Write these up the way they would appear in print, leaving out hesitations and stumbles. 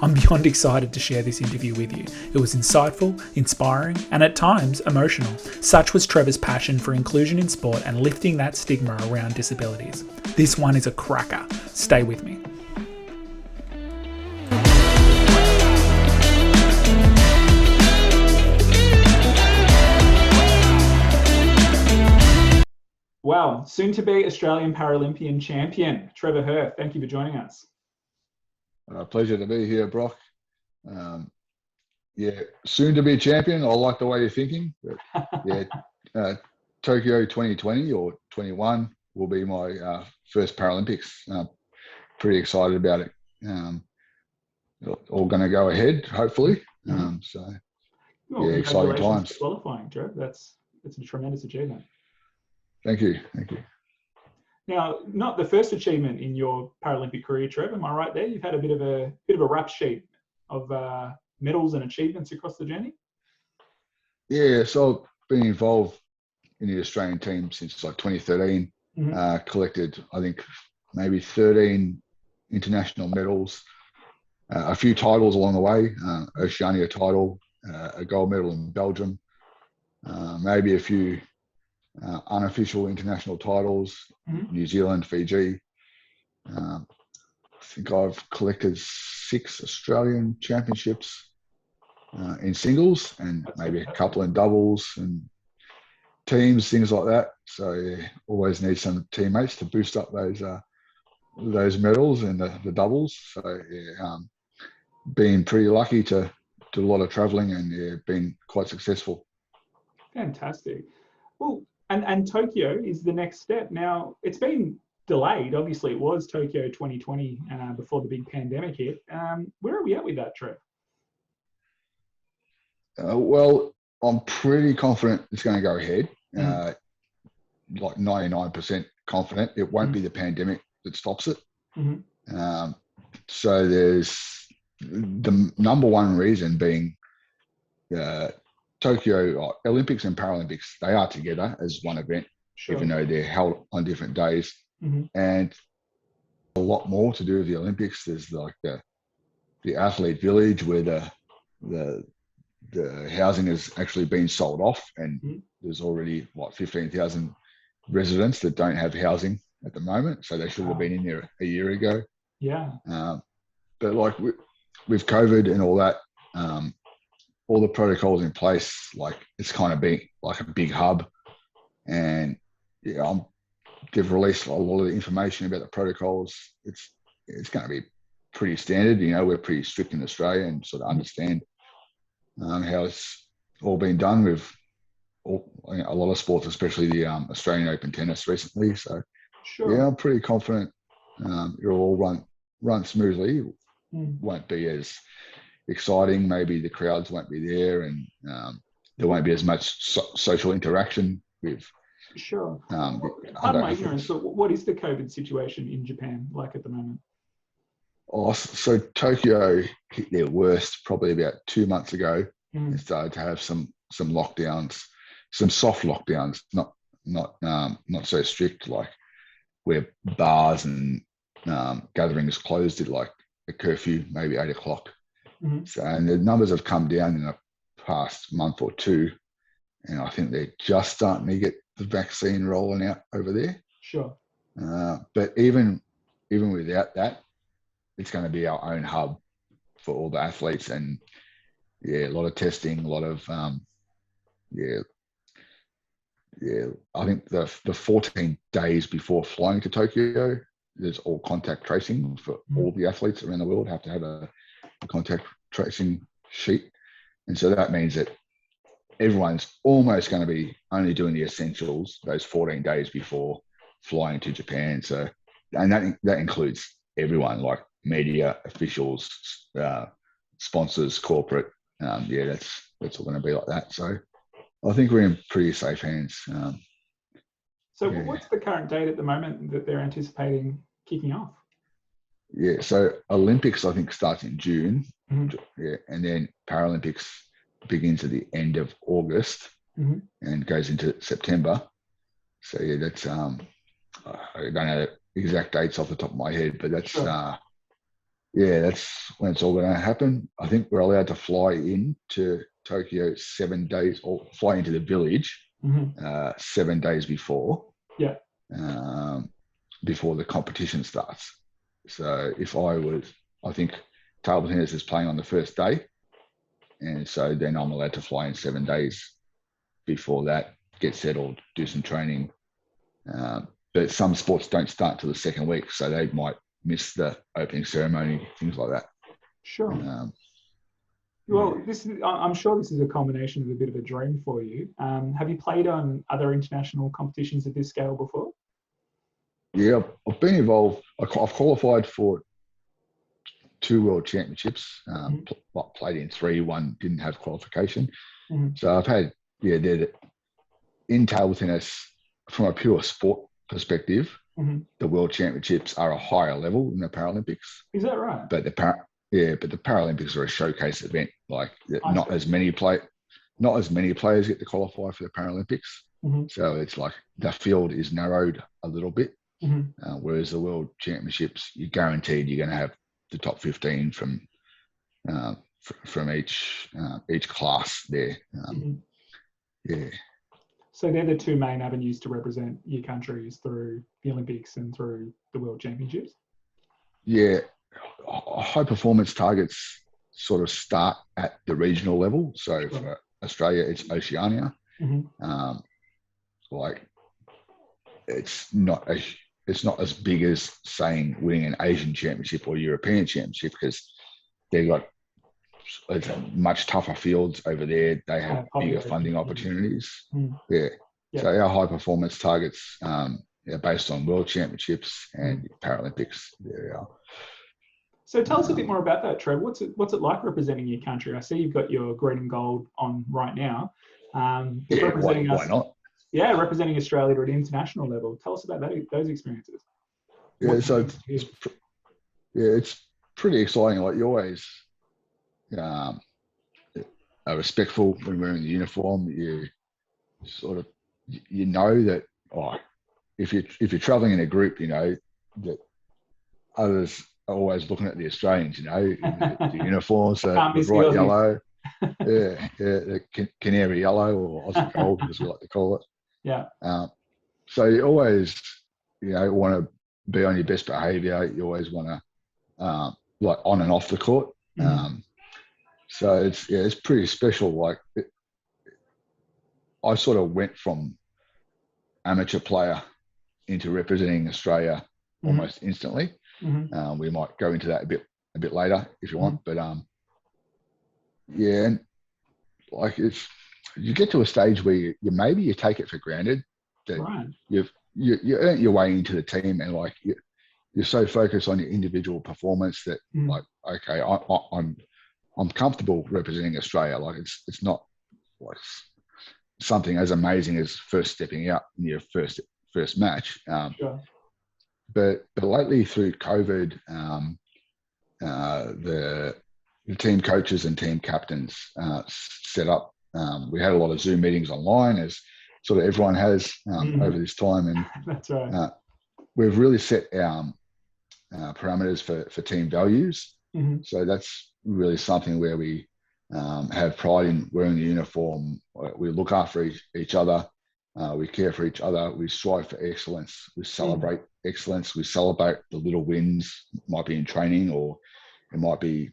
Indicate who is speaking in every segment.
Speaker 1: I'm beyond excited to share this interview with you. It was insightful, inspiring, and at times emotional. Such was Trevor's passion for inclusion in sport and lifting that stigma around disabilities. This one is a cracker. Stay with me. Wow, soon to be Australian Paralympian champion, Trevor Hirth. Thank you for joining us.
Speaker 2: Pleasure to be here, Brock. Soon to be a champion. I like the way you're thinking. But Tokyo 2020 or 21 will be my first Paralympics. Pretty excited about it. All going to go ahead, hopefully. Exciting times.
Speaker 1: For qualifying, Trev. That's a tremendous achievement.
Speaker 2: Thank you.
Speaker 1: Now, not the first achievement in your Paralympic career, Trev. Am I right there? You've had a bit of a rap sheet of medals and achievements across the journey.
Speaker 2: Yeah, so I've been involved in the Australian team since like 2013. Collected, I think, maybe 13 international medals, a few titles along the way. Oceania title, a gold medal in Belgium, maybe a few unofficial international titles, New Zealand, Fiji. I think I've collected 6 Australian championships in singles and maybe a couple in doubles and teams, things like that. So always need some teammates to boost up those medals and the doubles. So been pretty lucky to do a lot of traveling and been quite successful.
Speaker 1: Fantastic. Well, and Tokyo is the next step. Now, it's been delayed. Obviously, it was Tokyo 2020 before the big pandemic hit. Where are we at with that, Trev?
Speaker 2: Well, I'm pretty confident it's going to go ahead. Like 99% confident. It won't be the pandemic that stops it. So there's the number one reason being Tokyo Olympics and Paralympics, they are together as one event, even though they're held on different days. And a lot more to do with the Olympics. There's like the athlete village where the housing has actually been sold off, and there's already 15,000 residents that don't have housing at the moment. So they should have been in there a year ago.
Speaker 1: Yeah.
Speaker 2: But like with COVID and all that, all the protocols in place, like it's kind of been like a big hub, and they've released a lot of the information about the protocols. It's going to be pretty standard. We're pretty strict in Australia and sort of understand how it's all been done with a lot of sports, especially the Australian Open tennis recently. So I'm pretty confident it'll all run smoothly. Won't be as exciting. Maybe the crowds won't be there, and there won't be as much social interaction with.
Speaker 1: Pardon my ignorance, but what is the COVID situation in Japan like at the moment?
Speaker 2: So Tokyo hit their worst probably about 2 months ago and started to have some lockdowns, some soft lockdowns, not so strict, like where bars and gatherings closed at like a curfew, maybe 8 o'clock. So, and the numbers have come down in the past month or two, and I think they're just starting to get the vaccine rolling out over there. But even without that, it's going to be our own hub for all the athletes, and a lot of testing, a lot of I think the 14 days before flying to Tokyo, there's all contact tracing for all the athletes around the world have to have a contact tracing sheet. And so that means that everyone's almost going to be only doing the essentials those 14 days before flying to Japan. So, and that includes everyone, like media, officials, sponsors, corporate. That's all going to be like that. So I think we're in pretty safe hands.
Speaker 1: What's the current date at the moment that they're anticipating kicking off?
Speaker 2: So Olympics, I think, starts in June. And then Paralympics begins at the end of August and goes into September. So that's I don't know exact dates off the top of my head, but that's yeah, that's when it's all going to happen. I think we're allowed to fly in to Tokyo 7 days, or fly into the village
Speaker 1: Mm-hmm.
Speaker 2: 7 days before.
Speaker 1: Yeah.
Speaker 2: Um, Before the competition starts. So I think table tennis is playing on the first day, and so then I'm allowed to fly in 7 days before that, get settled, do some training. But some sports don't start till the second week, so they might miss the opening ceremony, things like that.
Speaker 1: Sure.
Speaker 2: Yeah.
Speaker 1: Well, I'm sure this is a combination of a bit of a dream for you. Have you played on other international competitions at this scale before?
Speaker 2: Yeah, I've been involved. I've qualified for 2 world championships. Played in 3. One didn't have qualification.
Speaker 1: Mm-hmm.
Speaker 2: So I've had, in table tennis, from a pure sport perspective,
Speaker 1: Mm-hmm.
Speaker 2: the world championships are a higher level than the Paralympics.
Speaker 1: Is that right?
Speaker 2: But the Paralympics are a showcase event. Like not
Speaker 1: see.
Speaker 2: as many players get to qualify for the Paralympics.
Speaker 1: Mm-hmm.
Speaker 2: So it's like the field is narrowed a little bit.
Speaker 1: Mm-hmm.
Speaker 2: Whereas the world championships, you're guaranteed you're going to have the top 15 from each class there. Yeah.
Speaker 1: So they're the two main avenues to represent your countries, through the Olympics and through the World Championships.
Speaker 2: Yeah, high performance targets sort of start at the regional level. So for Australia, it's Oceania.
Speaker 1: Mm-hmm.
Speaker 2: Like it's not as big as saying winning an Asian championship or European championship, because they've got much tougher fields over there. They have bigger funding opportunities. Yeah. So our high performance targets based on world championships and Paralympics. There we are.
Speaker 1: So tell us a bit more about that, Trev. What's it like representing your country? I see you've got your green and gold on right now. Representing
Speaker 2: why not?
Speaker 1: Yeah, representing Australia at an international level. Tell us about those experiences.
Speaker 2: Yeah, so it's pretty exciting. Like you always are respectful when wearing the uniform. You sort of know that if you're traveling in a group, that others are always looking at the Australians. The uniforms, the bright yellow, the canary yellow, or Aussie gold, as we like to call it.
Speaker 1: Yeah.
Speaker 2: So you always, want to be on your best behaviour. You always want to, like on and off the court. So it's pretty special. Like I sort of went from amateur player into representing Australia almost instantly. We might go into that a bit later if you want, but and like you get to a stage where you take it for granted that you earn your way into the team, and like you're so focused on your individual performance that like, okay, I'm comfortable representing Australia. Like it's not like something as amazing as first stepping out in your first match. But lately through COVID, the team coaches and team captains set up. We had a lot of Zoom meetings online, as sort of everyone has over this time, and
Speaker 1: that's right.
Speaker 2: We've really set our parameters for team values. So that's really something where we have pride in wearing the uniform. We look after each other. We care for each other. We strive for excellence. We celebrate excellence. We celebrate the little wins. It might be in training, or it might be,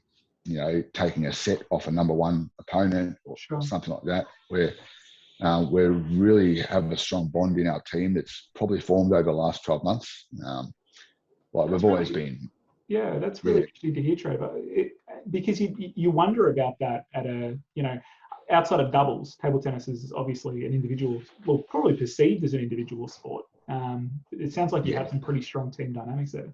Speaker 2: taking a set off a number one opponent or something like that, where we really have a strong bond in our team that's probably formed over the last 12 months. We've always been.
Speaker 1: Yeah, that's really interesting to hear, Trevor. Because you wonder about that at outside of doubles. Table tennis is obviously an individual, well, probably perceived as an individual sport. It sounds like you have some pretty strong team dynamics there.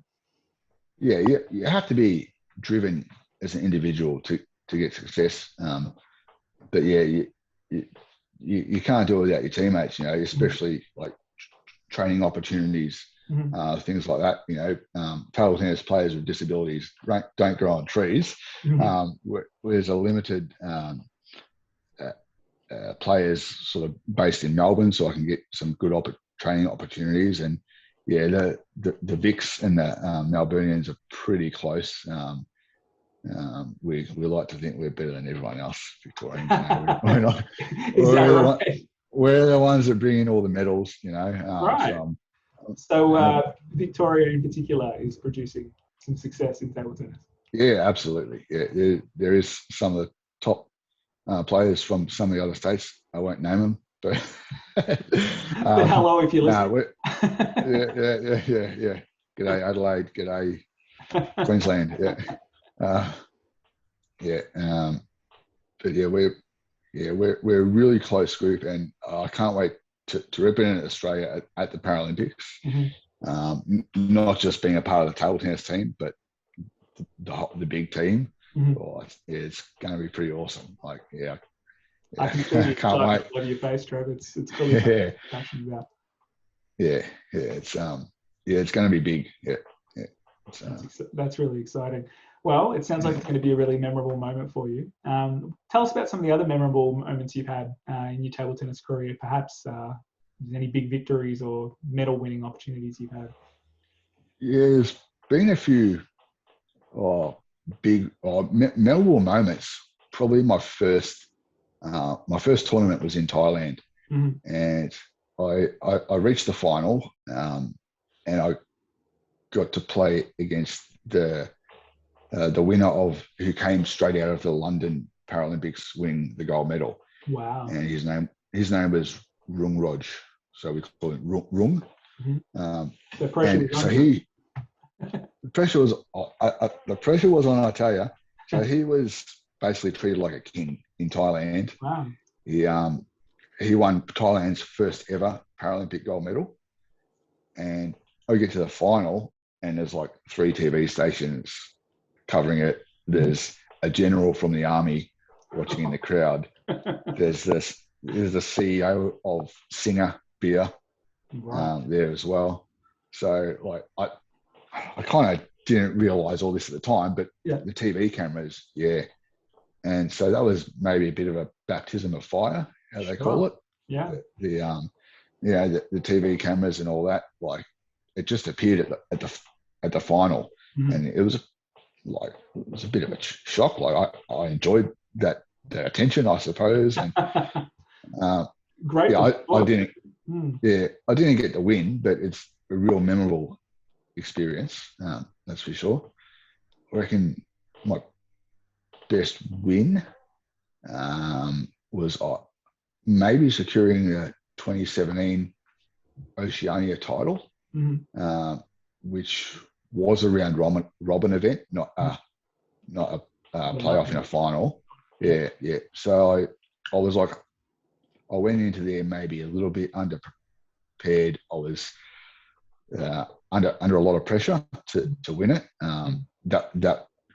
Speaker 1: Yeah,
Speaker 2: you have to be driven as an individual to get success. But you can't do it without your teammates, especially like training opportunities, things like that. Table tennis players with disabilities don't grow on trees. There's a limited players sort of based in Melbourne, so I can get some good training opportunities. And the Vics and the Melburnians are pretty close. We like to think we're better than everyone else, Victorians. We're not.
Speaker 1: Is that right?
Speaker 2: We're the ones that bring in all the medals,
Speaker 1: Right. So Victoria in particular is producing some success in table tennis.
Speaker 2: Yeah, absolutely. Yeah, there is some of the top players from some of the other states. I won't name them, but
Speaker 1: But hello, if you're listening.
Speaker 2: Yeah. G'day Adelaide. G'day Queensland. But we're a really close group, and I can't wait to represent Australia at the Paralympics.
Speaker 1: Mm-hmm.
Speaker 2: Not just being a part of the table tennis team, but the big team.
Speaker 1: Mm-hmm.
Speaker 2: It's going to be pretty awesome.
Speaker 1: I can see you can't wait. Over your face, Trevor. It's really passionate about.
Speaker 2: It's going to be big.
Speaker 1: That's really exciting. Well, it sounds like it's going to be a really memorable moment for you. Tell us about some of the other memorable moments you've had in your table tennis career. Perhaps any big victories or medal winning opportunities you've had.
Speaker 2: Yeah, there's been a few big memorable moments. Probably my first tournament was in Thailand, and I reached the final, and I got to play against the winner of who came straight out of the London Paralympics winning the gold medal.
Speaker 1: Wow!
Speaker 2: And his name was Rung Roj, so we call him Rung.
Speaker 1: The pressure
Speaker 2: the pressure was on, I tell you. So he was basically treated like a king in Thailand.
Speaker 1: Wow!
Speaker 2: He won Thailand's first ever Paralympic gold medal, and I get to the final, and there's like 3 TV stations covering it. There's a general from the army watching in the crowd. There's the CEO of Singer Beer there as well. So like I kind of didn't realize all this at the time, but the TV cameras, and so that was maybe a bit of a baptism of fire, how they call it. The TV cameras and all that, like it just appeared at the final, and it was a bit of a shock. Like I enjoyed that attention, I suppose, and
Speaker 1: great.
Speaker 2: I didn't get the win, but it's a real memorable experience. That's for sure. I reckon my best win was maybe securing the 2017 Oceania title, which was a round robin event, not a playoff in a final. So I was like, I went into there maybe a little bit underprepared. I was under a lot of pressure to win it.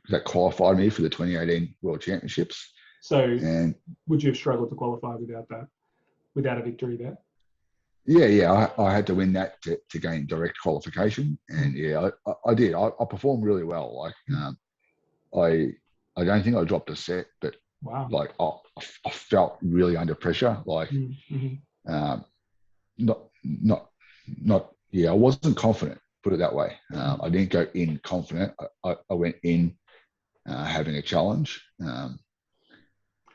Speaker 2: That qualified me for the 2018 World Championships.
Speaker 1: So would you have struggled to qualify without a victory there?
Speaker 2: I had to win that to gain direct qualification, and I did. I performed really well. Like I don't think I dropped a set, but
Speaker 1: wow,
Speaker 2: like I felt really under pressure. Like I wasn't confident. Put it that way. I didn't go in confident. I went in having a challenge.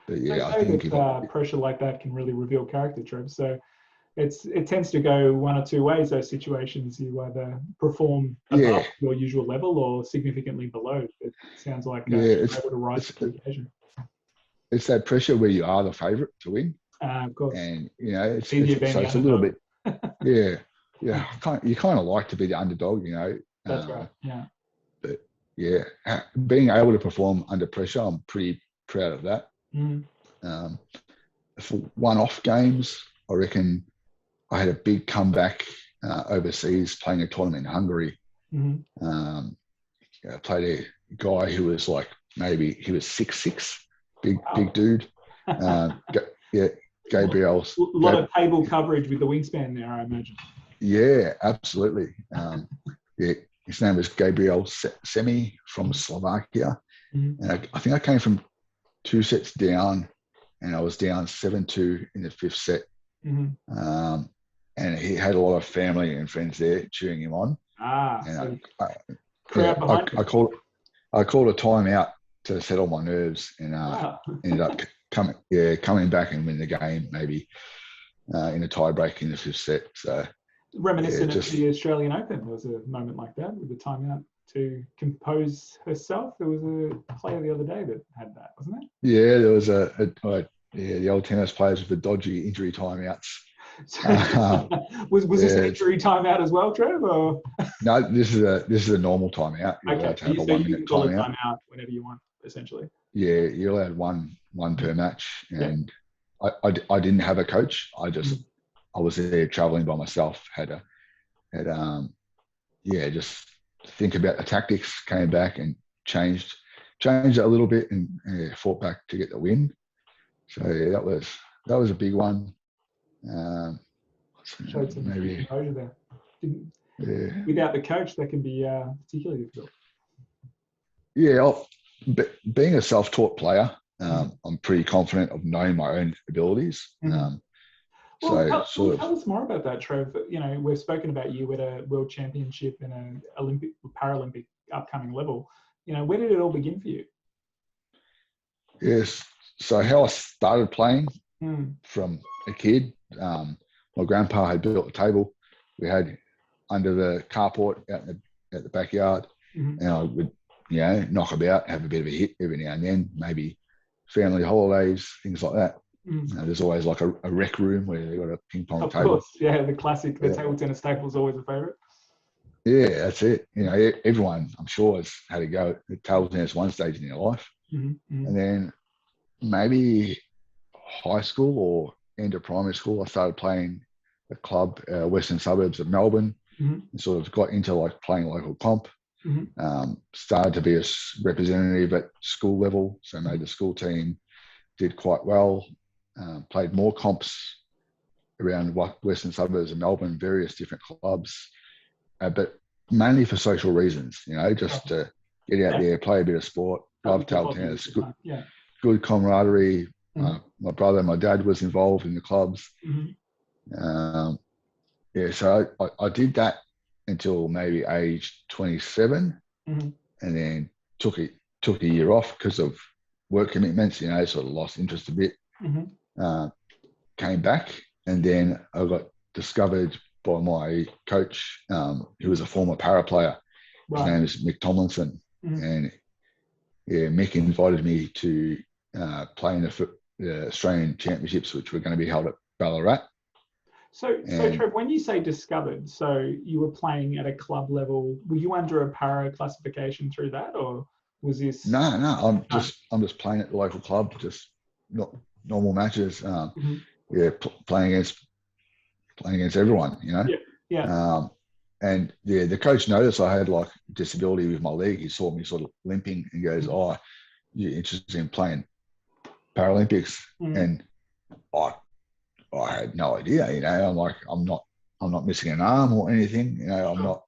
Speaker 2: But
Speaker 1: I think pressure like that can really reveal character, Trev. So it tends to go one or two ways. Those situations, you either perform above your usual level or significantly below. It sounds like you're able to rise to the occasion.
Speaker 2: It's that pressure where you are the favourite to win.
Speaker 1: Of course.
Speaker 2: And it's a little bit. You kind of like to be the underdog,
Speaker 1: That's right.
Speaker 2: But being able to perform under pressure, I'm pretty proud of that. For one-off games, I reckon I had a big comeback overseas playing a tournament in Hungary. I played a guy who was like, maybe he was 6'6", big dude. Gabriel.
Speaker 1: A lot of table coverage with the wingspan there, I imagine.
Speaker 2: Yeah, absolutely. His name was Gabriel Semi from Slovakia. And I think I came from 2 sets down, and I was down 7-2 in the 5th set. And he had a lot of family and friends there cheering him on.
Speaker 1: I called
Speaker 2: a timeout to settle my nerves, and
Speaker 1: Wow.
Speaker 2: ended up coming back and win the game, maybe in a tie break in the fifth set. So
Speaker 1: Reminiscent of
Speaker 2: just
Speaker 1: the Australian Open, there was a moment like that with the timeout to compose herself. There was a player the other day that had that, wasn't it?
Speaker 2: yeah, there was the old tennis players with the dodgy injury timeouts.
Speaker 1: Was this an injury timeout as well, Trev? Or?
Speaker 2: No, this is a normal timeout. You're allowed to have a 1
Speaker 1: you
Speaker 2: minute
Speaker 1: can call it
Speaker 2: timeout.
Speaker 1: timeout whenever you want, essentially.
Speaker 2: Yeah, you're allowed one per match, and I didn't have a coach. I was there traveling by myself. Had just think about the tactics. Came back and changed it a little bit, and fought back to get the win. So that was a big one.
Speaker 1: Showed some composure there. Without the coach, that can be particularly difficult.
Speaker 2: Yeah, being a self-taught player, I'm pretty confident of knowing my own abilities.
Speaker 1: Tell us more about that, Trev. You know, we've spoken about you at a world championship and an Olympic, Paralympic upcoming level. You know, where did it all begin for you?
Speaker 2: Yes. So how I started playing from a kid, my grandpa had built a table we had under the carport out at the backyard, and I would, knock about, have a bit of a hit every now and then, maybe family holidays, things like that. There's always like a rec room where they've got a ping pong table. Of course,
Speaker 1: the classic, the table tennis table is always a favourite.
Speaker 2: Yeah, that's it. You know, everyone, I'm sure, has had a go at table tennis one stage in their life. And then maybe high school or end of primary school, I started playing a club, western suburbs of Melbourne, and sort of got into like playing local comp. Started to be a representative at school level, so made the school team, did quite well. Played more comps around western suburbs of Melbourne, various different clubs, but mainly for social reasons, just to get out there, play a bit of sport, love table tennis, good camaraderie. My brother and my dad was involved in the clubs. So I did that until maybe age 27, and then took a year off because of work commitments, sort of lost interest a bit. Came back, and then I got discovered by my coach, who was a former para player. His name is Mick Tomlinson, and Mick invited me to play in the Australian Championships, which were going to be held at Ballarat.
Speaker 1: So Trev, when you say discovered, so you were playing at a club level, were you under a para classification through that, or was this?
Speaker 2: No, I'm just playing at the local club, just not normal matches. Playing against everyone, and the coach noticed I had like disability with my leg. He saw me sort of limping and goes, "Oh, you're interested in playing Paralympics?" And I had no idea. I'm like, I'm not missing an arm or anything. I'm not.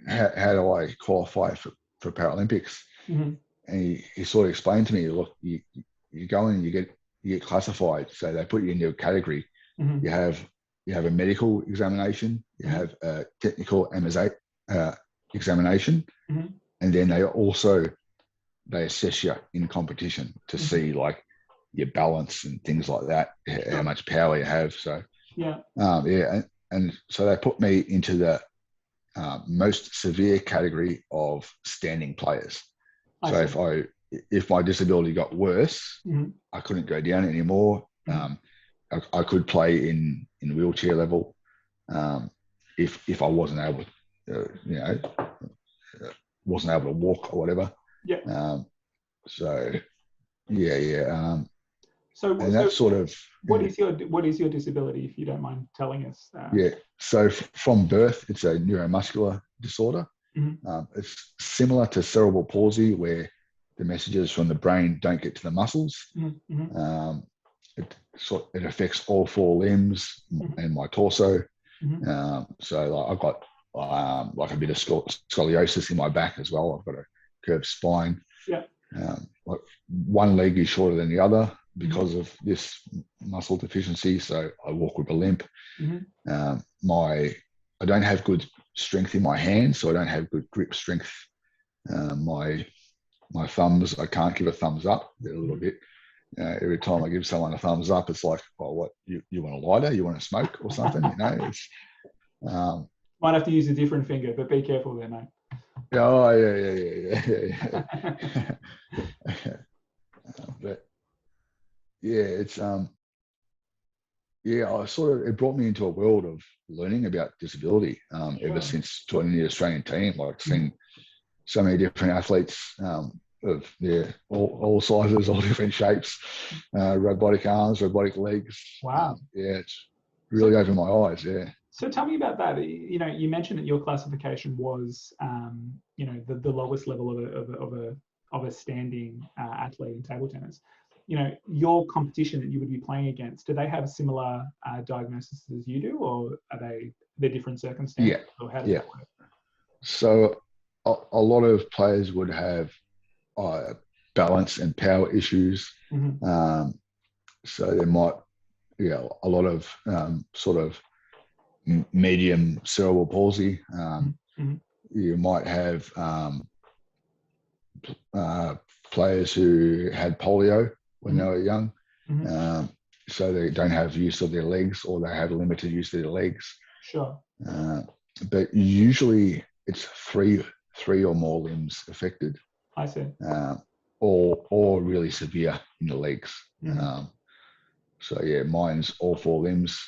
Speaker 2: How do I qualify for Paralympics? And he sort of explained to me, look, you go and you get classified. So they put you into a category. You have a medical examination, you have a technical examination, and then they assess you in competition to see like your balance and things like that, how much power you have. So and so they put me into the most severe category of standing players. So if my disability got worse, I couldn't go down anymore. I could play in wheelchair level if I wasn't able to walk or whatever.
Speaker 1: What is your disability, if you don't mind telling us?
Speaker 2: So from birth, it's a neuromuscular disorder. It's similar to cerebral palsy, where the messages from the brain don't get to the muscles. It affects all four limbs and my torso. So I've got like a bit of scoliosis in my back as well. I've got a curved spine. Like one leg is shorter than the other because of this muscle deficiency. So I walk with a limp. I don't have good strength in my hands, so I don't have good grip strength. My my thumbs, I can't give a thumbs up a little bit. Every time I give someone a thumbs up, it's like, well, what, you want a lighter? You want to smoke or something? It's
Speaker 1: might have to use a different finger, but be careful there, mate.
Speaker 2: Oh yeah. But yeah, it's it brought me into a world of learning about disability ever since joining the Australian team. Like seeing so many different athletes of all sizes, all different shapes, robotic arms, robotic legs.
Speaker 1: Wow.
Speaker 2: It's really opened my eyes. Yeah.
Speaker 1: So tell me about that. You mentioned that your classification was, the lowest level of a standing athlete in table tennis. Your competition that you would be playing against, do they have similar diagnoses as you do, or are they're different circumstances?
Speaker 2: Yeah.
Speaker 1: Or how does that work?
Speaker 2: So a lot of players would have balance and power issues. So there might, a lot of sort of medium cerebral palsy. You might have players who had polio when they were young, so they don't have use of their legs, or they have limited use of their legs.
Speaker 1: Sure.
Speaker 2: But usually it's three or more limbs affected.
Speaker 1: I see.
Speaker 2: Or really severe in the legs. So yeah, mine's all four limbs,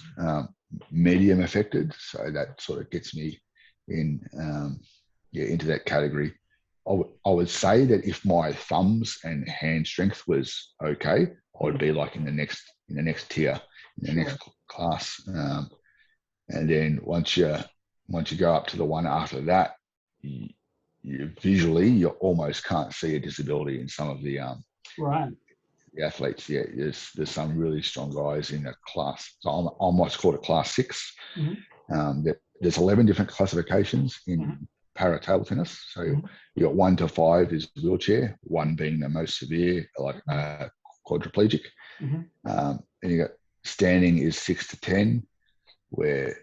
Speaker 2: medium affected. So that sort of gets me in, into that category. I would say that if my thumbs and hand strength was okay, I would be like in the next tier, in the next class. And then once you go up to the one after that, you visually you almost can't see a disability in some of the the athletes. Yeah, there's some really strong guys in a class. So I'm what's called a class 6. There's 11 different classifications in para table tennis. So you got 1 to 5 is wheelchair, 1 being the most severe, like quadriplegic. And you got standing is 6 to 10, where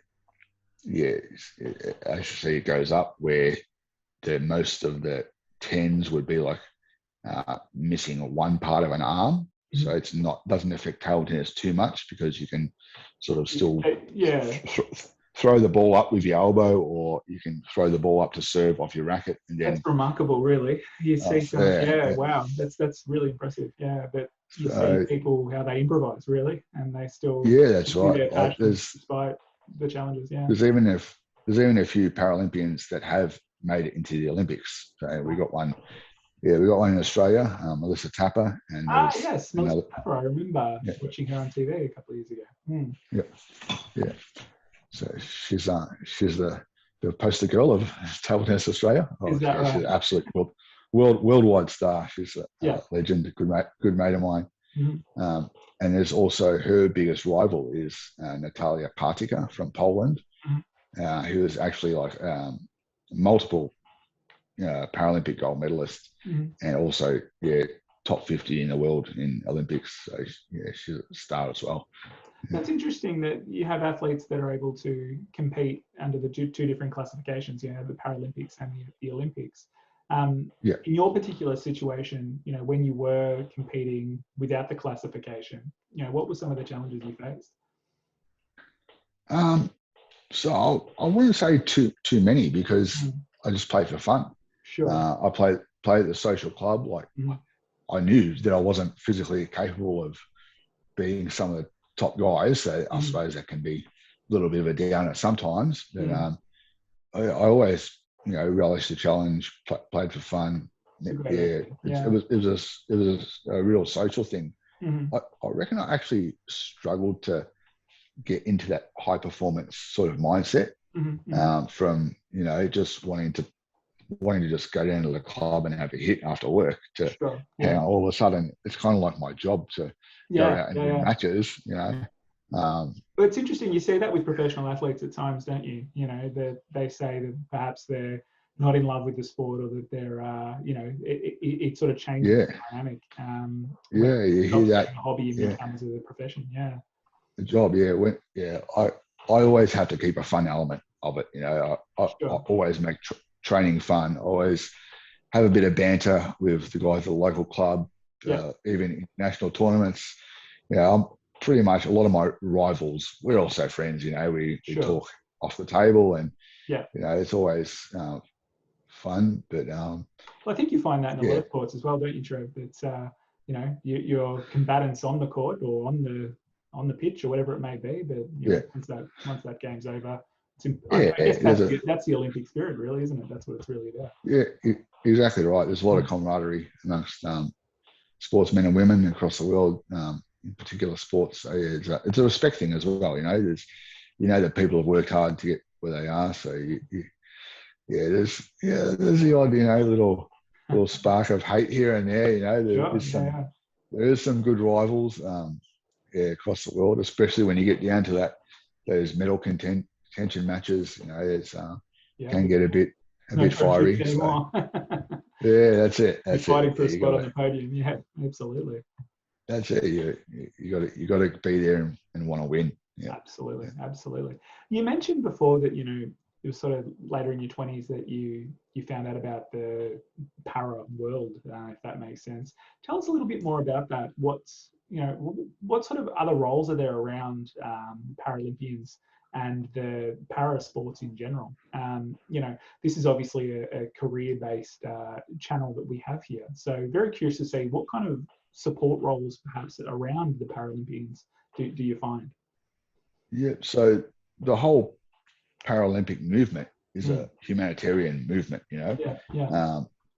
Speaker 2: actually it goes up, where most of the 10s would be like missing one part of an arm. So it's doesn't affect table tennis too much, because you can sort of still throw the ball up with your elbow, or you can throw the ball up to serve off your racket. And then
Speaker 1: that's remarkable, really. You see wow, that's really impressive. Yeah, but you see people how they improvise, really, and they still
Speaker 2: that's right.
Speaker 1: Their passion despite the challenges. Yeah,
Speaker 2: there's even a few Paralympians that have made it into the Olympics. So we got one. Yeah, we got one in Australia, Melissa Tapper. And
Speaker 1: yes, Melissa Tapper. I remember watching her on TV a couple of years ago.
Speaker 2: Yeah. So she's the poster girl of table tennis Australia.
Speaker 1: Is that right?
Speaker 2: She's an absolute worldwide star. She's a legend, a good mate of mine. And there's also her biggest rival is Natalia Partyka from Poland, who is actually like multiple Paralympic gold medalist, and also top 50 in the world in Olympics. So she's a star as well.
Speaker 1: That's interesting that you have athletes that are able to compete under the two different classifications, the Paralympics and the Olympics. In your particular situation, when you were competing without the classification, what were some of the challenges you faced?
Speaker 2: So I wouldn't say too many, because I just played for fun.
Speaker 1: Sure.
Speaker 2: I played at the social club. Like I knew that I wasn't physically capable of being some of the top guys. So I suppose that can be a little bit of a downer sometimes. But I always, relished the challenge. Played for fun. It was a real social thing. I reckon I actually struggled to get into that high performance sort of mindset from just wanting to just go down to the club and have a hit after work to all of a sudden it's kind of like my job to go out and win matches.
Speaker 1: But it's interesting, you see that with professional athletes at times, don't you? That they say that perhaps they're not in love with the sport, or that they're it sort of changes the dynamic.
Speaker 2: You hear that
Speaker 1: a hobby and becomes a profession.
Speaker 2: The job. I always have to keep a fun element of it. I always make training fun. Always have a bit of banter with the guys at the local club,
Speaker 1: Yeah.
Speaker 2: even international tournaments. Yeah, I'm pretty much a lot of my rivals. We're also friends, we
Speaker 1: Sure.
Speaker 2: talk off the table, and
Speaker 1: Yeah.
Speaker 2: it's always fun. But
Speaker 1: Well, I think you find that in a lot
Speaker 2: yeah,
Speaker 1: of sports as well, don't you, Trev? It's your combatants on the court or on the pitch or whatever it may be. But
Speaker 2: yeah,
Speaker 1: once that game's over,
Speaker 2: yeah.
Speaker 1: I guess
Speaker 2: There's a
Speaker 1: that's the Olympic spirit, really, isn't it? That's what it's really about.
Speaker 2: yeah, exactly right. There's a lot of camaraderie amongst sportsmen and women across the world, in particular sports. So yeah, it's a respect thing as well. There's that people have worked hard to get where they are. So there's the odd little spark of hate here and there.
Speaker 1: Sure. Yeah.
Speaker 2: There is some good rivals, across the world, especially when you get down to those medal contention matches. It's
Speaker 1: Yeah.
Speaker 2: can get a bit
Speaker 1: No
Speaker 2: fiery.
Speaker 1: friendships anymore.
Speaker 2: Yeah, that's it.
Speaker 1: You're
Speaker 2: That's
Speaker 1: fighting
Speaker 2: it.
Speaker 1: for a
Speaker 2: Yeah,
Speaker 1: spot on the podium. Yeah, absolutely.
Speaker 2: that's it. You got to be there and want to win. Yeah,
Speaker 1: Absolutely. You mentioned before that it was sort of later in your 20s that you found out about the para world, if that makes sense. Tell us a little bit more about that. What sort of other roles are there around Paralympians and the para sports in general? This is obviously a career-based channel that we have here. So very curious to see what kind of support roles perhaps around the Paralympians do you find?
Speaker 2: yeah. So the whole Paralympic movement is a humanitarian movement.
Speaker 1: Yeah.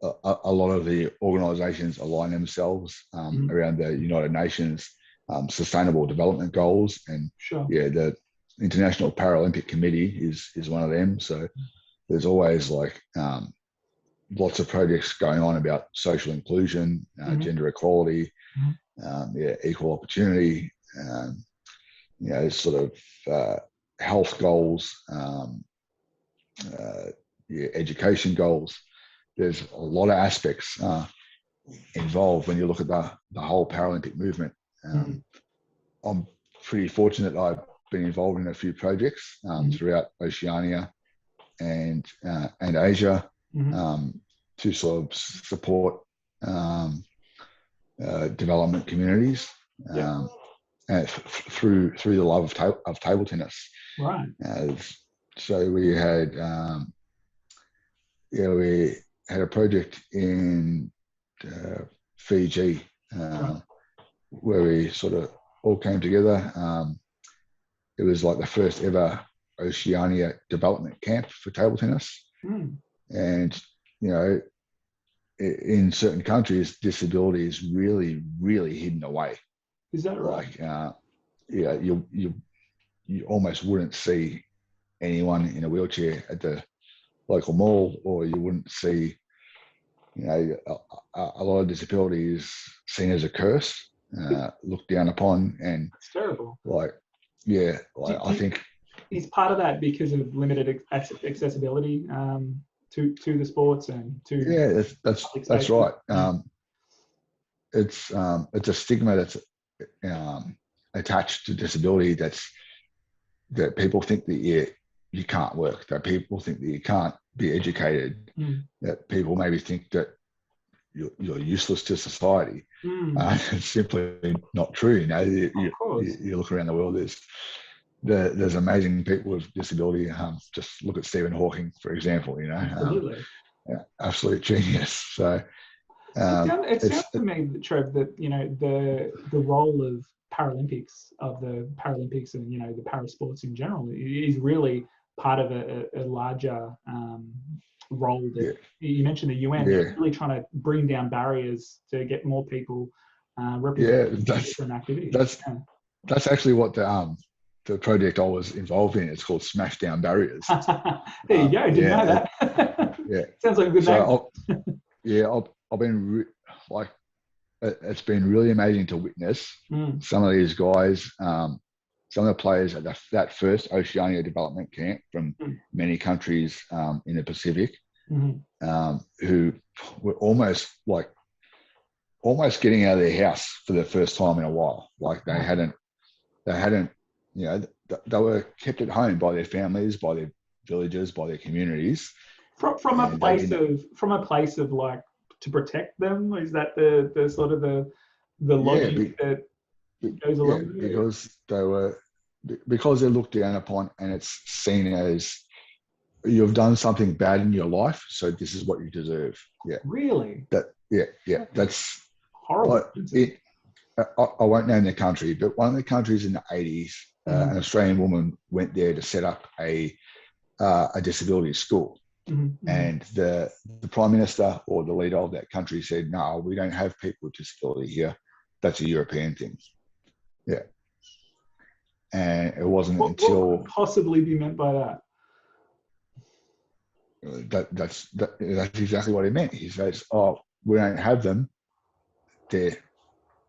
Speaker 2: A lot of the organisations align themselves around the United Nations Sustainable Development Goals, and
Speaker 1: Sure.
Speaker 2: the International Paralympic Committee is one of them. So there's always lots of projects going on about social inclusion, gender equality, equal opportunity, sort of health goals, education goals. There's a lot of aspects involved when you look at the whole Paralympic movement. I'm pretty fortunate I've been involved in a few projects throughout Oceania and Asia to sort of support development communities through the love of table tennis.
Speaker 1: Right.
Speaker 2: So we had a project in Fiji where we sort of all came together. It was like the first ever Oceania development camp for table tennis. And, in certain countries, disability is really, really hidden away.
Speaker 1: Is that right?
Speaker 2: You almost wouldn't see anyone in a wheelchair at the local mall, or you wouldn't see, a lot of disability is seen as a curse, looked down upon, and
Speaker 1: it's terrible.
Speaker 2: I think
Speaker 1: is part of that because of limited accessibility to the sports and to
Speaker 2: that's right. It's a stigma that's attached to disability that people think that you can't work, that people think that you can't be educated, that people maybe think that you're useless to society. It's simply not true. You look around the world, there's amazing people with disability. Just look at Stephen Hawking, for example.
Speaker 1: Absolutely.
Speaker 2: Absolute genius. So
Speaker 1: it sounds to me, Trev, that the role of the Paralympics and the para sports in general is really part of a larger role that you mentioned. The UN really trying to bring down barriers to get more people represented in different activities.
Speaker 2: That's actually what the project I was involved in. It's called Smash Down Barriers.
Speaker 1: There you go. Didn't know that. Sounds like a good name.
Speaker 2: I've been it's been really amazing to witness some of these guys, some of the players at that first Oceania development camp from many countries in the Pacific, who were almost getting out of their house for the first time in a while. Like they hadn't, they were kept at home by their families, by their villages, by their communities,
Speaker 1: From a
Speaker 2: and they didn't.
Speaker 1: place of like to protect them. Is that the sort of the
Speaker 2: Yeah,
Speaker 1: logic that goes
Speaker 2: yeah,
Speaker 1: along with it?
Speaker 2: because they're looked down upon, and it's seen as you've done something bad in your life, so this is what you deserve. Yeah,
Speaker 1: Really?
Speaker 2: that's
Speaker 1: Horrible.
Speaker 2: like it. I won't name the country, but one of the countries in the 80s, an Australian woman went there to set up a disability school. And the prime minister or the leader of that country said, "No, we don't have people with disability here. That's a European thing." Yeah, and it wasn't
Speaker 1: What
Speaker 2: until
Speaker 1: could possibly be meant by that?
Speaker 2: that's exactly what he meant. He says, "Oh, we don't have them there,"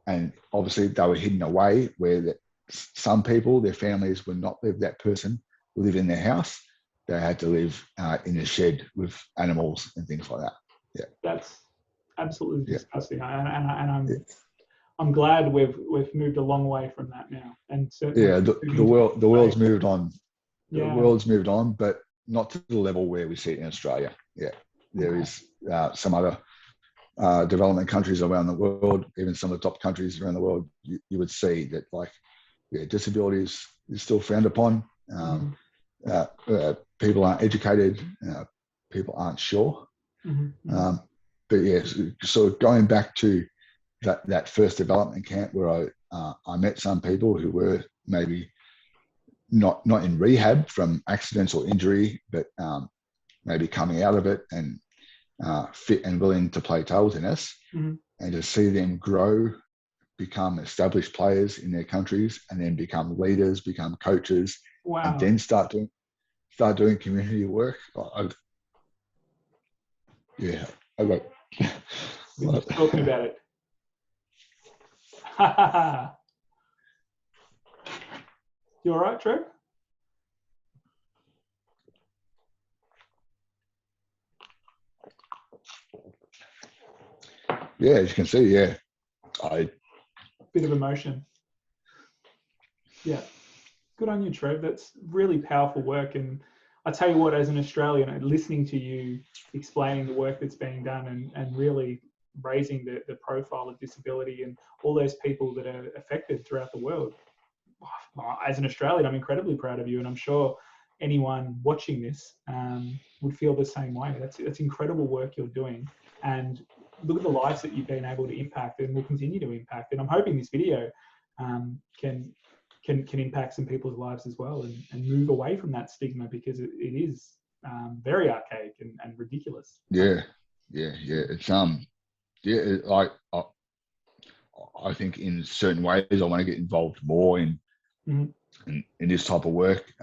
Speaker 2: and obviously they were hidden away where some people, their families would not let that person live in their house. They had to live in a shed with animals and things like that. Yeah,
Speaker 1: That's absolutely
Speaker 2: yeah,
Speaker 1: disgusting. And
Speaker 2: yeah.
Speaker 1: I'm glad we've moved a long way from that now. And certainly
Speaker 2: Yeah, the world's moved on. The
Speaker 1: Yeah.
Speaker 2: world's moved on, but not to the level where we see it in Australia. Yeah, there is some other development countries around the world, even some of the top countries around the world. You would see that, like, disability is still frowned upon. People aren't educated. People aren't sure. But yes, so going back to that first development camp where I met some people who were maybe not in rehab from accidents or injury, but maybe coming out of it and fit and willing to play table tennis, and to see them grow, become established players in their countries, and then become leaders, become coaches, and then start doing community work. I got.
Speaker 1: We're just talking about it. You all right, Trev?
Speaker 2: Yeah, as you can see, yeah.
Speaker 1: Bit of emotion. Yeah. Good on you, Trev. That's really powerful work. And I tell you what, as an Australian, listening to you explaining the work that's being done and really raising the profile of disability and all those people that are affected throughout the world. As an Australian, I'm incredibly proud of you, and I'm sure anyone watching this would feel the same way. That's incredible work you're doing, and look at the lives that you've been able to impact and will continue to impact. And I'm hoping this video can impact some people's lives as well, and move away from that stigma, because it is very archaic and ridiculous.
Speaker 2: Yeah. It's I think in certain ways I want to get involved more in this type of work,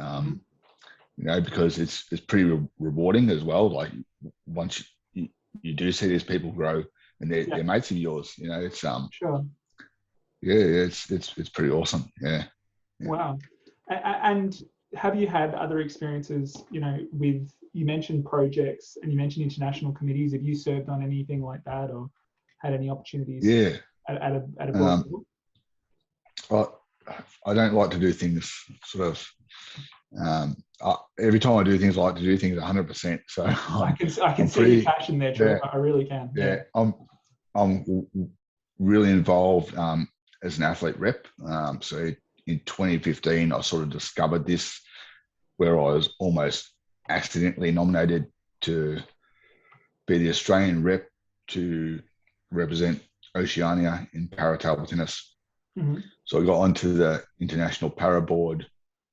Speaker 2: because it's pretty rewarding as well. Like, once you do see these people grow and they're mates of yours, it's
Speaker 1: sure.
Speaker 2: It's pretty awesome. Yeah.
Speaker 1: Wow. And have you had other experiences, with, you mentioned projects and you mentioned international committees. Have you served on anything like that, or had any opportunities at a broad level?
Speaker 2: I don't like to do things sort of, every time I do things, I like to do things 100%. So
Speaker 1: I can see your passion there, Trevor. I really can.
Speaker 2: Yeah. I'm really involved as an athlete rep. So in 2015, I sort of discovered this, where I was almost accidentally nominated to be the Australian rep to represent Oceania in para table tennis. So I got onto the International Para Board,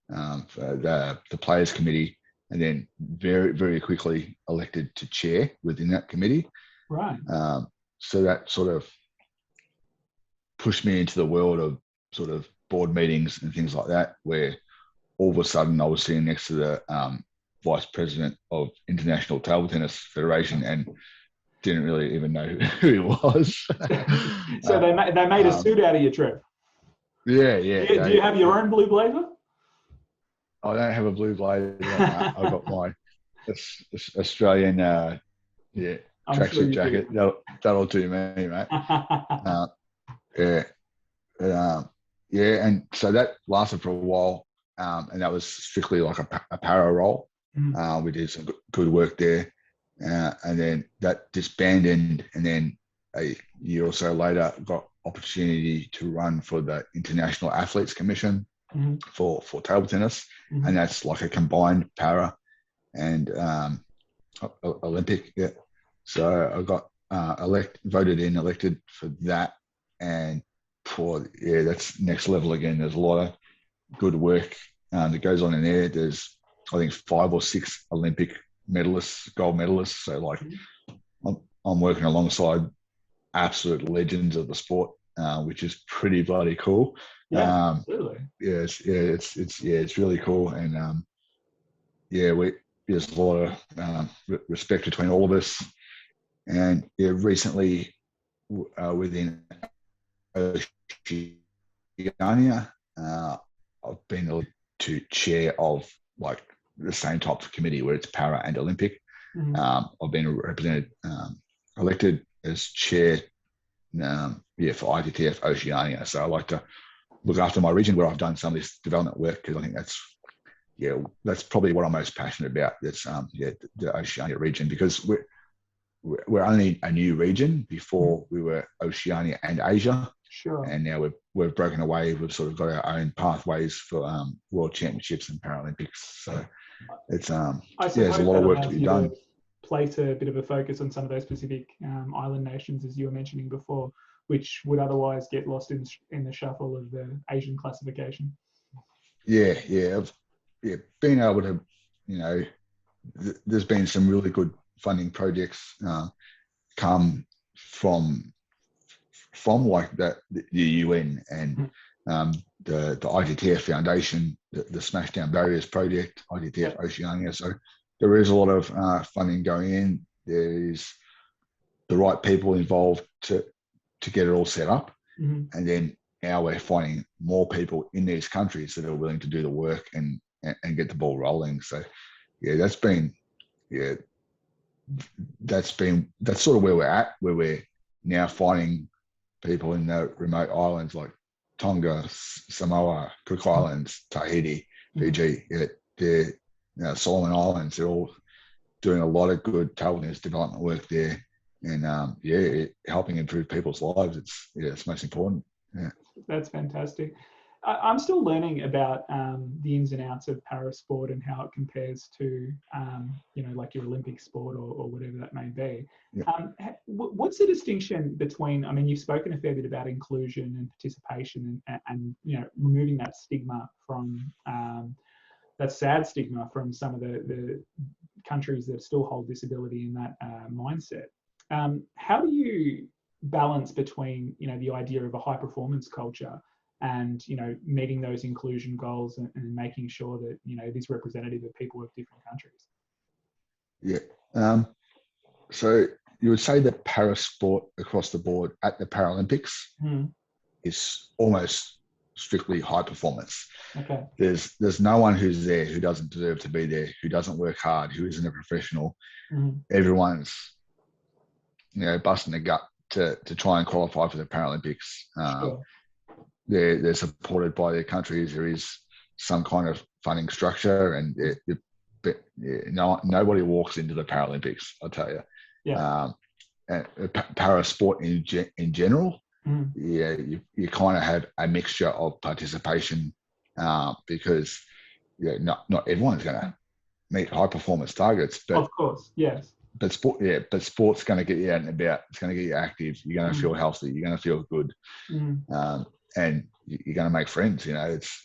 Speaker 2: the Players Committee, and then very, very quickly elected to chair within that committee.
Speaker 1: Right.
Speaker 2: So that sort of pushed me into the world of sort of board meetings and things like that, where all of a sudden I was sitting next to the vice president of International Table Tennis Federation and didn't really even know who he was.
Speaker 1: So they made a suit out of you, Trev.
Speaker 2: Yeah.
Speaker 1: Do you have your own blue blazer?
Speaker 2: I don't have a blue blazer. I've got my Australian tracksuit jacket. That'll do me, mate. And so that lasted for a while, and that was strictly like a para role. We did some good work there, and then that disbanded, and then a year or so later got opportunity to run for the International Athletes Commission for table tennis, and that's like a combined para and Olympic. Yeah, so I got elected for that, and that's next level again. There's a lot of good work that goes on in there. There's, I think, 5 or 6 Olympic medalists, gold medalists. So like, I'm working alongside absolute legends of the sport, which is pretty bloody cool.
Speaker 1: Yeah, absolutely.
Speaker 2: It's really cool, and there's a lot of respect between all of us. And recently within Oceania, I've been elected to chair of like the same type of committee where it's para and Olympic. I've been elected as chair for ITTF Oceania. So I like to look after my region where I've done some of this development work, because I think that's probably what I'm most passionate about. That's the Oceania region, because we're only a new region. Before we were Oceania and Asia.
Speaker 1: Sure.
Speaker 2: And now we've broken away. We've sort of got our own pathways for World Championships and Paralympics. So it's there's a lot of work to be done.
Speaker 1: Place a bit of a focus on some of those specific island nations, as you were mentioning before, which would otherwise get lost in the shuffle of the Asian classification.
Speaker 2: Being able to, there's been some really good funding projects come from like that, the UN and the ITTF Foundation, the Smashdown Barriers Project, ITTF Oceania. So there is a lot of funding going in. There's the right people involved to get it all set up, and then now we're finding more people in these countries that are willing to do the work and get the ball rolling. So that's sort of where we're at, where we're now finding people in the remote islands like Tonga, Samoa, Cook Islands, Tahiti, Fiji, Solomon Islands. They're all doing a lot of good table tennis development work there, and helping improve people's lives. It's most important. Yeah,
Speaker 1: that's fantastic. I'm still learning about the ins and outs of para sport and how it compares to, like your Olympic sport or whatever that may be. Yeah. What's the distinction between, I mean, you've spoken a fair bit about inclusion and participation and removing that stigma from, that sad stigma from some of the countries that still hold disability in that mindset. How do you balance between, the idea of a high performance culture and meeting those inclusion goals and making sure that it is representative of people of different countries?
Speaker 2: So you would say that para sport across the board at the Paralympics is almost strictly high performance.
Speaker 1: Okay.
Speaker 2: There's no one who's there who doesn't deserve to be there, who doesn't work hard, who isn't a professional. Everyone's busting their gut to try and qualify for the Paralympics.
Speaker 1: Sure.
Speaker 2: They're supported by their countries. There is some kind of funding structure, and nobody walks into the Paralympics, I'll tell you.
Speaker 1: Yeah.
Speaker 2: And para sport in general, you kind of have a mixture of participation because not everyone's going to meet high performance targets. But,
Speaker 1: of course, yes.
Speaker 2: But sport's going to get you out and about. It's going to get you active. You're going to feel healthy. You're going to feel good. And you're going to make friends. It's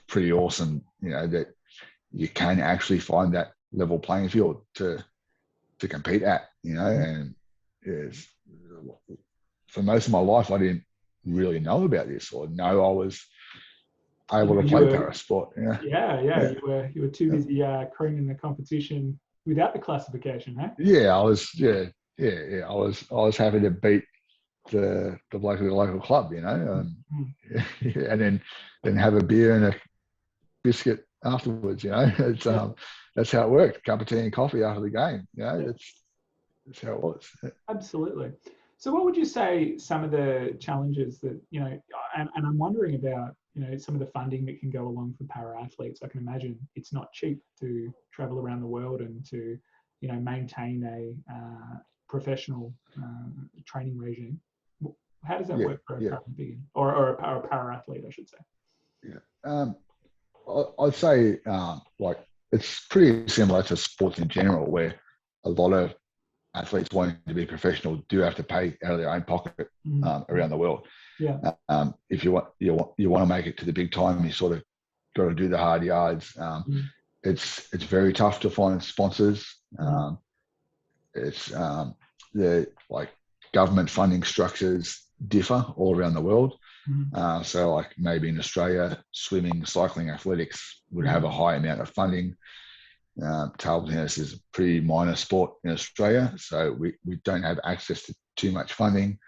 Speaker 2: pretty awesome. That you can actually find that level playing field to compete at. And for most of my life, I didn't really know about this or know I was able to play para sport.
Speaker 1: Yeah. You were too busy creaming the competition without the classification, huh?
Speaker 2: Yeah, I was. I was happy to beat the bloke at the local club, and then have a beer and a biscuit afterwards. It's that's how it worked. Cup of tea and coffee after the game. That's how it was.
Speaker 1: Absolutely. So what would you say some of the challenges that, and I'm wondering about some of the funding that can go along for para athletes. I can imagine it's not cheap to travel around the world and to maintain a professional training regime. How does that work for a Paralympian or a para athlete, I should say?
Speaker 2: Yeah, I'd say like it's pretty similar to sports in general, where a lot of athletes wanting to be professional do have to pay out of their own pocket around the world.
Speaker 1: Yeah.
Speaker 2: If you want to make it to the big time, you sort of got to do the hard yards. It's very tough to find sponsors. It's the like government funding structures differ all around the world. So like maybe in Australia, swimming, cycling, athletics would have a high amount of funding. Table tennis is a pretty minor sport in Australia, so we don't have access to too much funding.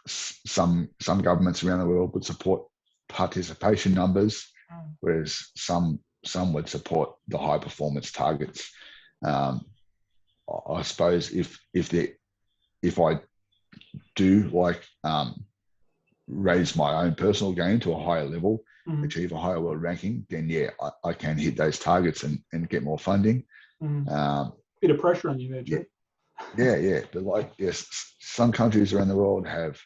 Speaker 2: Some governments around the world would support participation numbers, whereas some would support the high performance targets. I suppose if I do like raise my own personal game to a higher level, achieve a higher world ranking, then I can hit those targets and get more funding.
Speaker 1: Bit of pressure on you there, Joe.
Speaker 2: Yeah. But like, yes, some countries around the world have,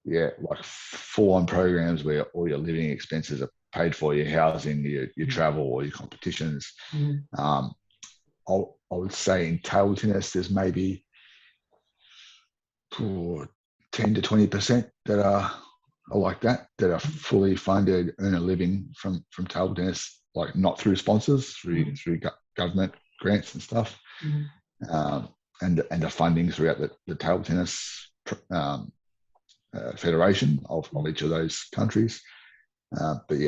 Speaker 2: like full-on programs where all your living expenses are paid for, your housing, your travel, or your competitions. I would say in table tennis, there's maybe 10 to 20% that are like that are fully funded, earn a living from table tennis, like not through sponsors, through government grants and stuff, and the funding throughout the table tennis federation of each of those countries. But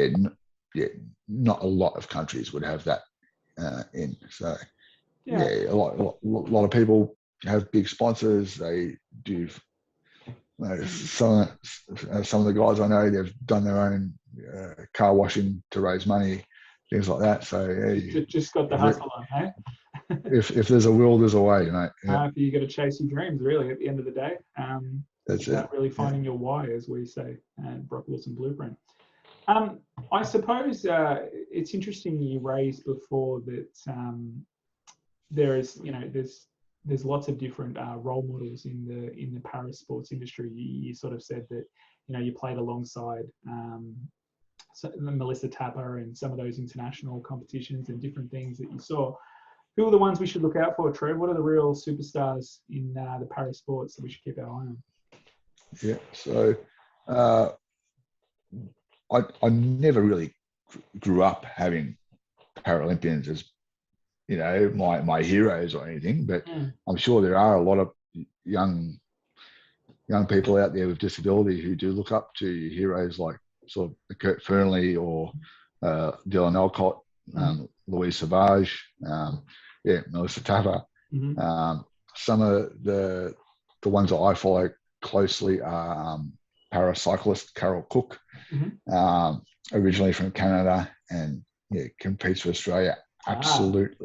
Speaker 2: not a lot of countries would have that in. So a lot of people have big sponsors. They do. Some of the guys I know, they've done their own car washing to raise money, things like that. So
Speaker 1: just got the hustle on, hey?
Speaker 2: if there's a will, there's a way, mate.
Speaker 1: You got to chase your dreams, really. At the end of the day,
Speaker 2: that's
Speaker 1: about really finding your why, as we say, Brock Wilson Blueprint. I suppose it's interesting you raised before that there's lots of different role models in the para sports industry. You sort of said that you played alongside Melissa Tapper and some of those international competitions and different things that you saw. Who are the ones we should look out for, Trev? What are the real superstars in the para sports that we should keep our eye on?
Speaker 2: Yeah, so I never really grew up having Paralympians as my heroes or anything, but I'm sure there are a lot of young people out there with disability who do look up to heroes like sort of Kurt Fernley or Dylan Alcott, Louise Savage, Melissa Tapper. Some of the ones that I follow closely are paracyclist Carol Cook, originally from Canada, and competes for Australia. Absolute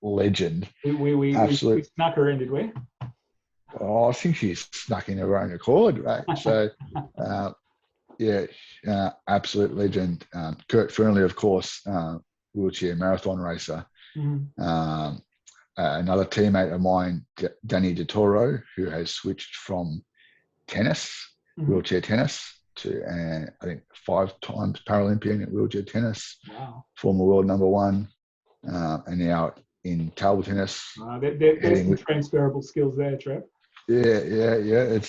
Speaker 2: legend.
Speaker 1: We snuck her in, did we?
Speaker 2: I think she's snuck in her own accord, right? So, absolute legend. Kurt Fernley, of course, wheelchair marathon racer. Another teammate of mine, Danny DeToro, who has switched from tennis, wheelchair tennis, to I think 5 times Paralympian at wheelchair tennis.
Speaker 1: Wow.
Speaker 2: Former world number 1. And now in table tennis.
Speaker 1: There's some transferable skills there, Trev.
Speaker 2: Yeah.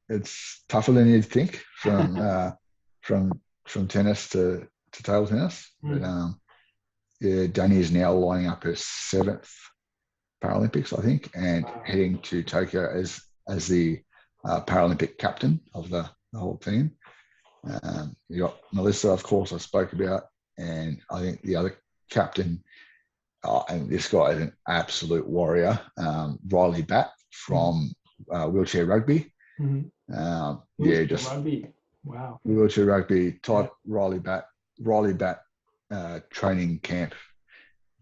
Speaker 2: It's tougher than you'd think from tennis to table tennis. But Danny is now lining up her 7th Paralympics, I think, and heading to Tokyo as the Paralympic captain of the whole team. You got Melissa, of course, I spoke about, and I think the other captain, and this guy is an absolute warrior, Riley Batt from wheelchair rugby.
Speaker 1: Rugby. Wow.
Speaker 2: Wheelchair rugby type. Riley Batt training camp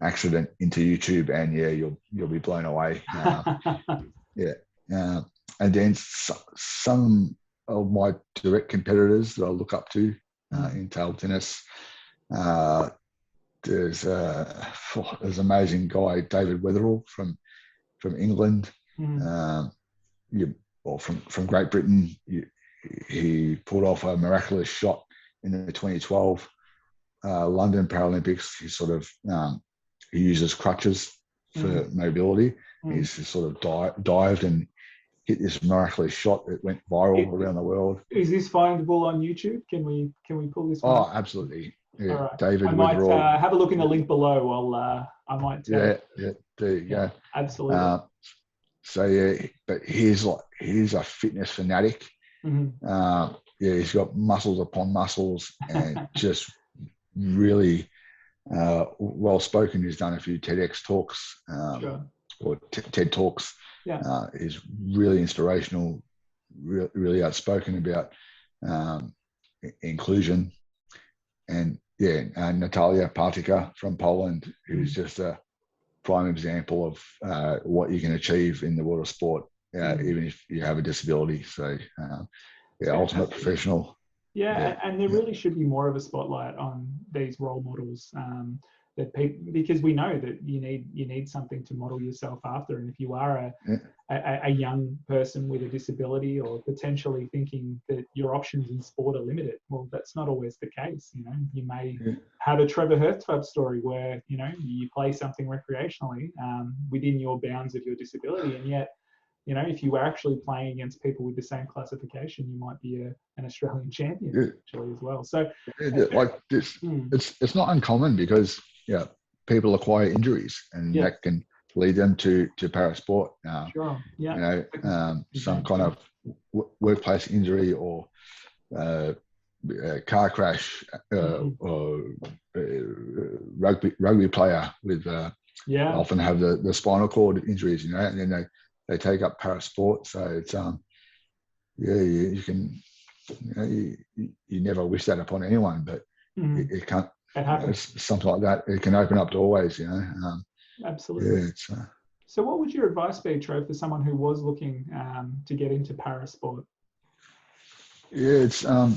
Speaker 2: accident into YouTube, and you'll be blown away. And then some of my direct competitors that I look up to, in table tennis. There's an amazing guy, David Weatherall from England, from Great Britain. He pulled off a miraculous shot in the 2012 London Paralympics. He uses crutches for mobility. He's just sort of dived and hit this miraculous shot that went viral around the world.
Speaker 1: Is this findable on YouTube? Can we pull this one?
Speaker 2: Oh, absolutely. Yeah,
Speaker 1: right.
Speaker 2: David
Speaker 1: I might
Speaker 2: Weatherall.
Speaker 1: have a look in the link below. I might.
Speaker 2: There you go.
Speaker 1: Absolutely.
Speaker 2: But he's a fitness fanatic. He's got muscles upon muscles and just really well spoken. He's done a few TEDx talks or TED talks. He's really inspirational, really outspoken about inclusion. And Natalia Partyka from Poland, who's just a prime example of what you can achieve in the world of sport, even if you have a disability. So, ultimate professional.
Speaker 1: And there really should be more of a spotlight on these role models because we know that you need something to model yourself after. And if you are a young person with a disability, or potentially thinking that your options in sport are limited, well, that's not always the case. You may have a Trevor Hirth type story where you play something recreationally within your bounds of your disability, and yet if you were actually playing against people with the same classification, you might be an Australian champion actually as well. So
Speaker 2: like this, it's not uncommon because people acquire injuries, and that can lead them to parasport. Some kind of workplace injury or car crash, or rugby player with often have the spinal cord injuries, and then they take up parasport. So it's you can you never wish that upon anyone, but it can't.
Speaker 1: It happens.
Speaker 2: Something like that. It can open up doorways,
Speaker 1: Absolutely. So what would your advice be, Trev, for someone who was looking to get into parasport?
Speaker 2: It's I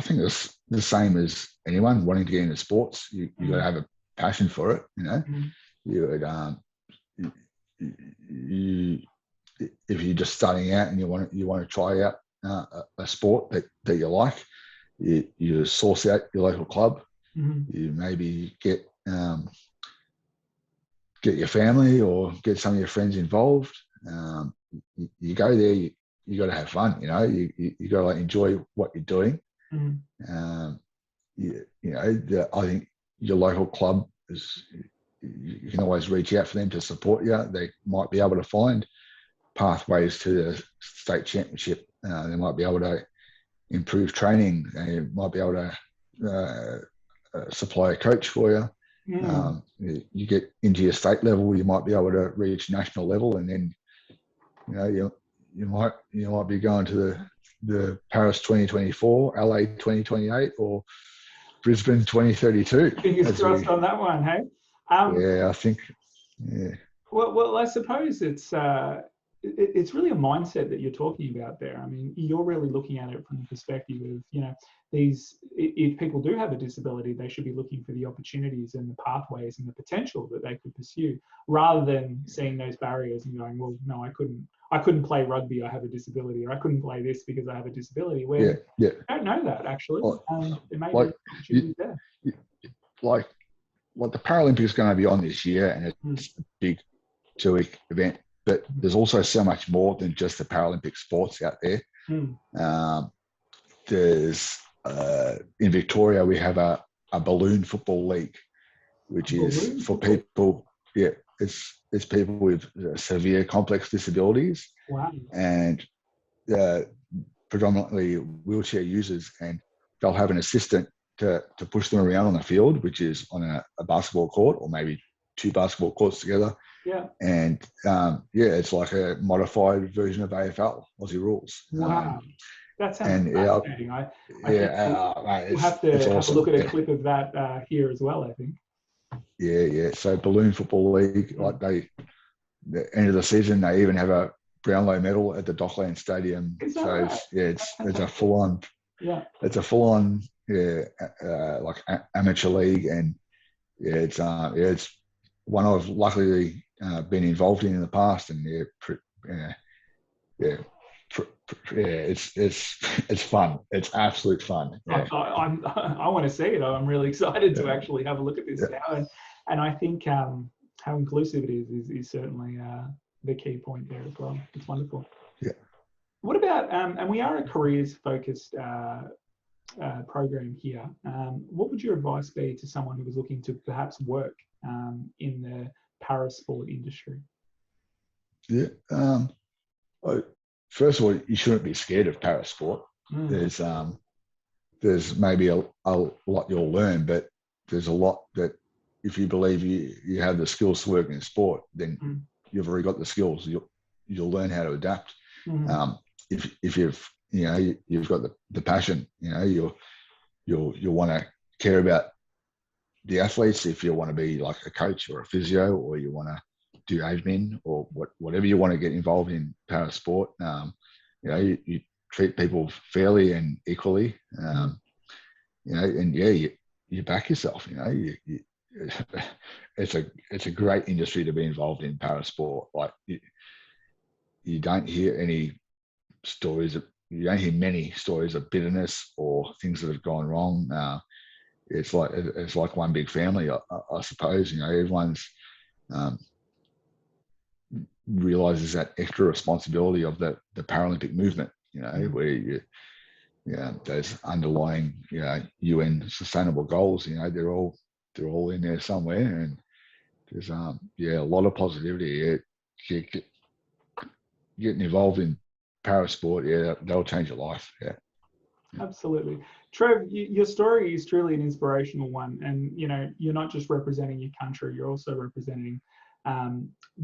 Speaker 2: think it's the same as anyone wanting to get into sports. You got to have a passion for it, if you're just starting out and you want to try out a sport that you like, you source out your local club. You maybe get your family or get some of your friends involved. You go there. You got to have fun. You got to enjoy what you're doing. I think your local club is. You can always reach out for them to support you. They might be able to find pathways to the state championship. They might be able to improve training. They might be able to supply a coach for you. You get into your state level, you might be able to reach national level, and then you might be going to the Paris 2024, LA 2028, or Brisbane 2032.
Speaker 1: Fingers crossed on that one, hey?
Speaker 2: I think.
Speaker 1: Well, I suppose it's really a mindset that you're talking about there. I mean, you're really looking at it from the perspective of, if people do have a disability, they should be looking for the opportunities and the pathways and the potential that they could pursue, rather than seeing those barriers and going, well, no, I couldn't play rugby, I have a disability, or I couldn't play this because I have a disability. Where you don't know that actually. There may be opportunities there.
Speaker 2: Like the Paralympics is going to be on this year, and it's a big 2-week event, but there's also so much more than just the Paralympic sports out there. There's in Victoria, we have a balloon football league, which is for people. It's people with severe complex disabilities.
Speaker 1: Wow.
Speaker 2: And predominantly wheelchair users, and they'll have an assistant to push them around on the field, which is on a basketball court, or maybe 2 basketball courts together. And it's like a modified version of AFL, Aussie rules.
Speaker 1: Wow. That sounds fascinating. I we'll have to have a look at a clip of that here as well, I think.
Speaker 2: So Balloon Football League, like the end of the season, they even have a Brownlow medal at the Dockland Stadium. So it's a full-on it's a full-on like amateur league, and it's one I've luckily been involved in the past, and it's fun. It's absolute fun. Yeah.
Speaker 1: I want to see it. I'm really excited to actually have a look at this now, and I think how inclusive it is certainly the key point there as well. It's wonderful.
Speaker 2: Yeah.
Speaker 1: What about and we are a careers focused program here. What would your advice be to someone who was looking to perhaps work in the parasport industry?
Speaker 2: Yeah. First of all, you shouldn't be scared of parasport. There's maybe a lot you'll learn, but there's a lot that if you believe you have the skills to work in sport, then you've already got the skills. You'll learn how to adapt. If you've got the passion, you'll want to care about the athletes. If you want to be like a coach or a physio, or you want to do admin, or whatever you want to get involved in parasport, you treat people fairly and equally, and you back yourself. It's a great industry to be involved in parasport. Like you don't hear any stories you don't hear many stories of bitterness or things that have gone wrong. It's like one big family, I suppose. Everyone's realizes that extra responsibility of the Paralympic movement. Where those underlying UN sustainable goals. They're all in there somewhere, and there's a lot of positivity. Getting involved in parasport, that'll change your life. Yeah.
Speaker 1: Absolutely. Trev, your story is truly an inspirational one, and you're not just representing your country, you're also representing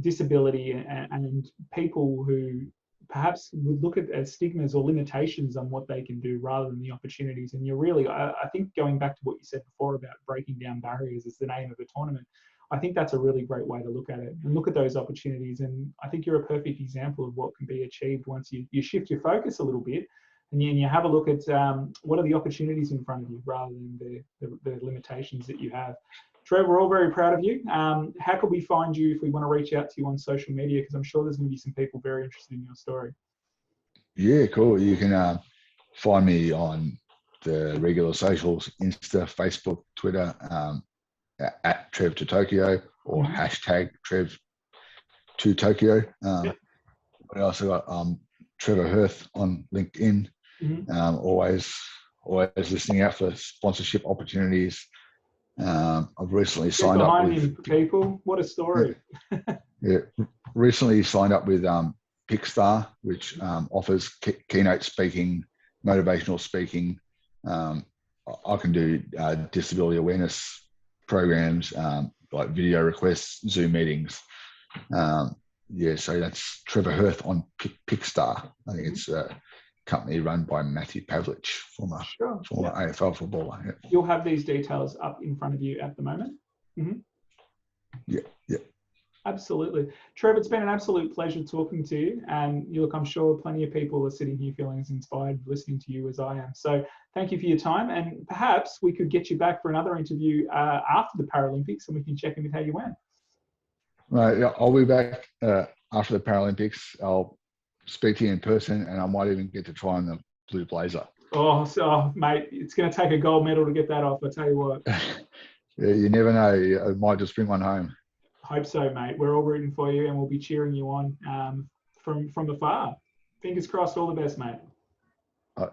Speaker 1: disability and people who perhaps would look at stigmas or limitations on what they can do rather than the opportunities. And you're really, I think, going back to what you said before about breaking down barriers is the name of the tournament. I think that's a really great way to look at it and look at those opportunities. And I think you're a perfect example of what can be achieved once you shift your focus a little bit and you have a look at what are the opportunities in front of you rather than the limitations that you have. Trev, we're all very proud of you. How could we find you if we want to reach out to you on social media? Because I'm sure there's going to be some people very interested in your story.
Speaker 2: Yeah, cool. You can find me on the regular socials, Insta, Facebook, Twitter, at Trev to Tokyo, or hashtag Trev to Tokyo. I also got Trevor Hirth on LinkedIn. Always listening out for sponsorship opportunities. I've recently signed up with
Speaker 1: people. What a story!
Speaker 2: Recently signed up with Pickstar, which offers keynote speaking, motivational speaking. I can do disability awareness programs, like video requests, Zoom meetings. So that's Trevor Hirth on Pickstar. I think it's a company run by Matthew Pavlich, former AFL footballer. Yeah.
Speaker 1: You'll have these details up in front of you at the moment.
Speaker 2: Yeah.
Speaker 1: Absolutely. Trevor, it's been an absolute pleasure talking to you. And look, I'm sure plenty of people are sitting here feeling as inspired listening to you as I am. So thank you for your time. And perhaps we could get you back for another interview after the Paralympics and we can check in with how you went.
Speaker 2: Right. Yeah, I'll be back after the Paralympics. I'll speak to you in person and I might even get to try on the blue blazer.
Speaker 1: Oh, mate, it's going to take a gold medal to get that off. I tell you what.
Speaker 2: Yeah, you never know. I might just bring one home.
Speaker 1: Hope so, mate. We're all rooting for you and we'll be cheering you on from afar. Fingers crossed. All the best, mate.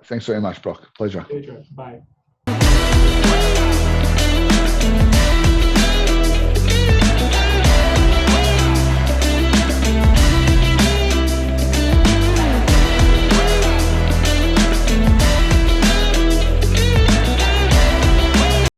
Speaker 2: Thanks very much, Brock. Pleasure.
Speaker 1: Bye.